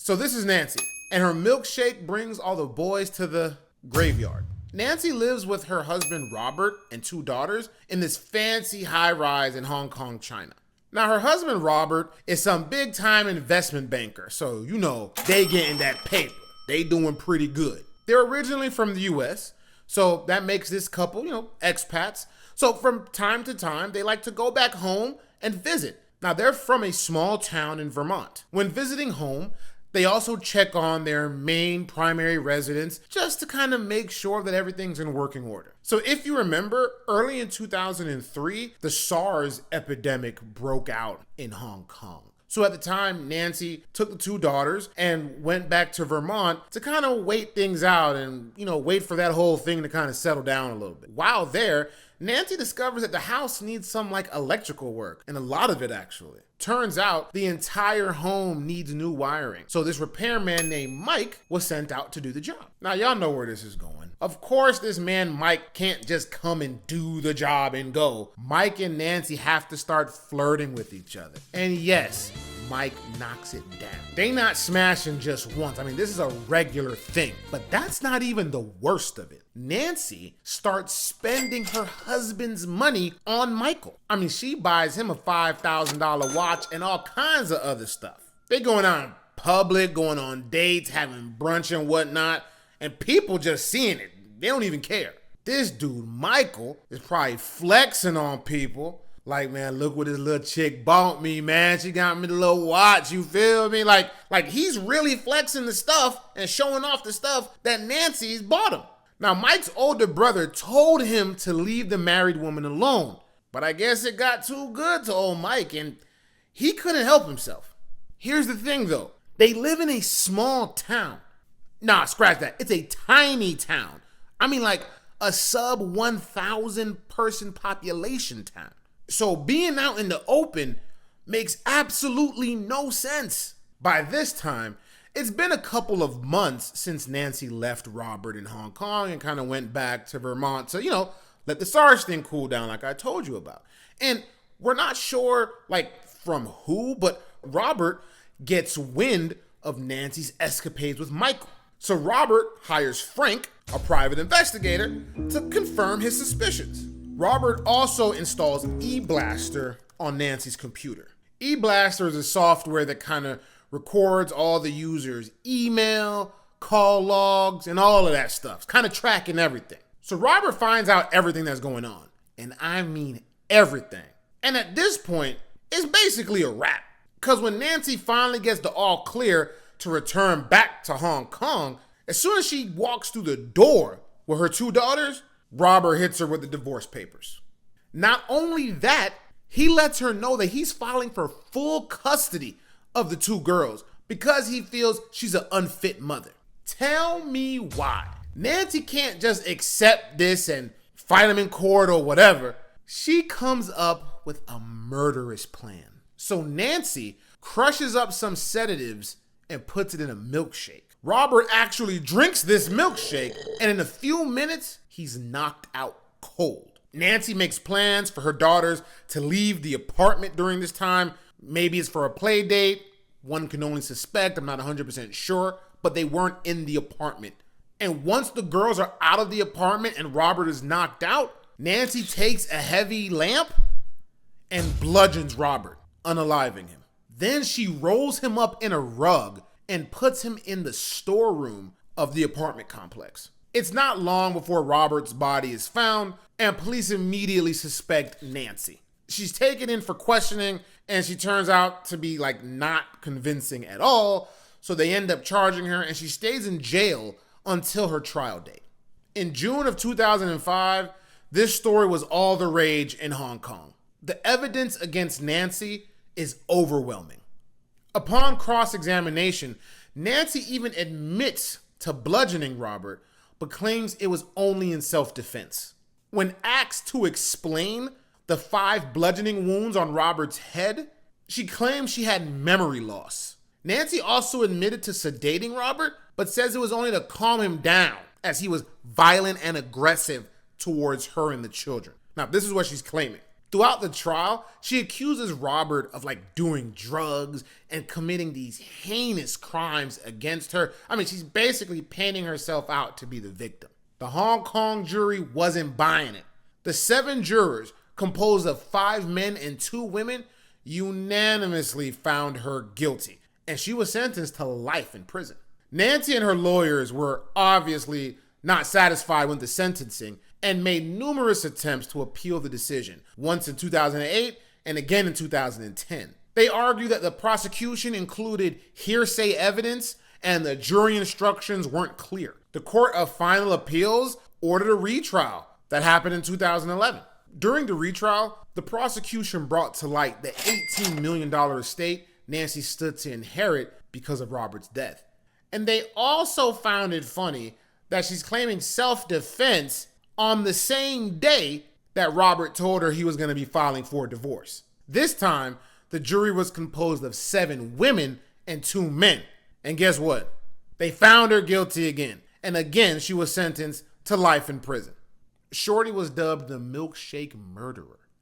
So this is Nancy, and her milkshake brings all the boys to the graveyard. Nancy lives with her husband Robert and 2 daughters in this fancy high-rise in Hong Kong, China. Now her husband Robert is some big-time investment banker, so you know they getting that paper. They doing pretty good. They're originally from the US, so that makes this couple, expats. So from time to time, they like to go back home and visit. Now they're from a small town in Vermont. When visiting home, they also check on their main primary residence just to kind of make sure that everything's in working order. So if you remember, early in 2003, the SARS epidemic broke out in Hong Kong. So at the time, Nancy took the 2 daughters and went back to Vermont to kind of wait things out and, wait for that whole thing to kind of settle down a little bit. While there, Nancy discovers that the house needs some electrical work, and a lot of it actually. Turns out the entire home needs new wiring. So this repairman named Mike was sent out to do the job. Now y'all know where this is going. Of course, this man Mike can't just come and do the job and go. Mike and Nancy have to start flirting with each other. And yes, Mike knocks it down. They not smashing just once. This is a regular thing, but that's not even the worst of it. Nancy starts spending her husband's money on Michael. She buys him a $5,000 watch and all kinds of other stuff. They going out in public, going on dates, having brunch and whatnot, and people just seeing it. They don't even care. This dude, Michael, is probably flexing on people. Like, man, look what this little chick bought me, man. She got me the little watch, you feel me? Like he's really flexing the stuff and showing off the stuff that Nancy's bought him. Now, Mike's older brother told him to leave the married woman alone, but I guess it got too good to old Mike and he couldn't help himself. Here's the thing though, they live in a small town. Nah, scratch that. It's a tiny town. A sub 1,000 person population town. So being out in the open makes absolutely no sense. By this time, it's been a couple of months since Nancy left Robert in Hong Kong and kind of went back to Vermont to, let the SARS thing cool down like I told you about. And we're not sure from who, but Robert gets wind of Nancy's escapades with Michael. So Robert hires Frank, a private investigator, to confirm his suspicions. Robert also installs eBlaster on Nancy's computer. eBlaster is a software that kind of records all the users' email, call logs, and all of that stuff. It's kind of tracking everything. So Robert finds out everything that's going on. And I mean everything. And at this point, it's basically a wrap. Because when Nancy finally gets the all clear to return back to Hong Kong, as soon as she walks through the door with her 2 daughters, Robert hits her with the divorce papers. Not only that, he lets her know that he's filing for full custody of the 2 girls because he feels she's an unfit mother. Tell me why. Nancy can't just accept this and fight him in court or whatever. She comes up with a murderous plan. So Nancy crushes up some sedatives and puts it in a milkshake. Robert actually drinks this milkshake, and in a few minutes, he's knocked out cold. Nancy makes plans for her daughters to leave the apartment during this time. Maybe it's for a play date. One can only suspect, I'm not 100% sure, but they weren't in the apartment. And once the girls are out of the apartment and Robert is knocked out, Nancy takes a heavy lamp and bludgeons Robert, unaliving him. Then she rolls him up in a rug and puts him in the storeroom of the apartment complex. It's not long before Robert's body is found and police immediately suspect Nancy. She's taken in for questioning and she turns out to be not convincing at all. So they end up charging her and she stays in jail until her trial date. In June of 2005, this story was all the rage in Hong Kong. The evidence against Nancy is overwhelming. Upon cross-examination, Nancy even admits to bludgeoning Robert, but claims it was only in self-defense. When asked to explain the 5 bludgeoning wounds on Robert's head, she claims she had memory loss. Nancy also admitted to sedating Robert, but says it was only to calm him down as he was violent and aggressive towards her and the children. Now, this is what she's claiming. Throughout the trial, she accuses Robert of doing drugs and committing these heinous crimes against her. I mean, she's basically painting herself out to be the victim. The Hong Kong jury wasn't buying it. The 7 jurors, composed of 5 men and 2 women, unanimously found her guilty, and she was sentenced to life in prison. Nancy and her lawyers were obviously not satisfied with the sentencing and made numerous attempts to appeal the decision, once in 2008 and again in 2010. They argued that the prosecution included hearsay evidence and the jury instructions weren't clear. The Court of Final Appeals ordered a retrial that happened in 2011. During the retrial, the prosecution brought to light the $18 million estate Nancy stood to inherit because of Robert's death. And they also found it funny that she's claiming self-defense on the same day that Robert told her he was going to be filing for a divorce. This time, the jury was composed of 7 women and 2 men. And guess what? They found her guilty again. And again, she was sentenced to life in prison. Shorty was dubbed the milkshake murderer.